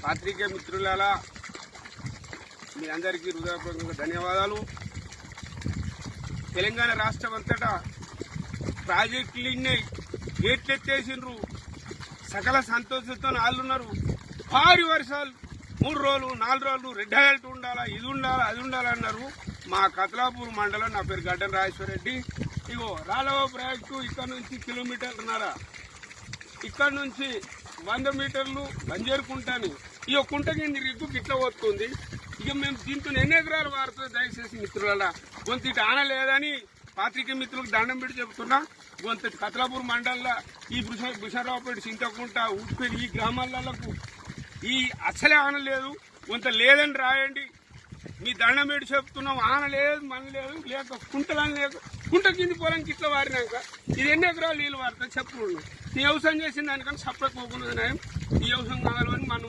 పాత్రికేయ మిత్రులారా, మీ అందరికీ హృదయపూర్వకంగా ధన్యవాదాలు. తెలంగాణ రాష్ట్రం అంతటా ప్రాజెక్టులు గేట్లు ఎత్తేసిండ్రు. సకల సంతోషంతో వాళ్ళున్నారు. భారీ వర్షాలు 3 రోజులు 4 రోజులు రెడ్ అలర్ట్ ఉండాలా, ఇది ఉండాలా, అది ఉండాలన్నారు. మా కతలాపూర్ మండలం, నా పేరు గడ్డం రాజేశ్వరరెడ్డి. ఇగో రాలవ ప్రాజెక్టు ఇక్కడ నుంచి కిలోమీటర్న్నర, ఇక్కడ నుంచి 100 మీటర్లు బంజేరుకుంటాను. ఈ కుంట కింద రిగ్గు గిట్ల వస్తుంది. ఇక మేము దీంతో ఎన్ని ఎకరాలు వాడుతుంది. దయచేసి మిత్రుల గొంత ఆనలేదని పాత్రికేయ మిత్రులకు దండం పెట్టి చెబుతున్నా. గొంత కతలాపూర్ మండలంలో ఈ భుషరావుపేట, చింతకుంట, ఉప్పేరు ఈ గ్రామాలకు ఈ అసలే ఆనలేదు. కొంత లేదని రాయండి. మీ దండం పెట్టి చెప్తున్నాం. ఆన లేదు, మన లేదు, లేక కుంటలని లేక కుంట కింది పొలానికి ఇట్లా వారినాక ఇది ఎన్ని ఎకరాలు నీళ్ళు వాడతాయి చెప్పు. ఈ వ్యవసాయం చేసిన దానికన్నా సపరేట్ పోకుండా ఈ వ్యవసాయం కావాలని మనం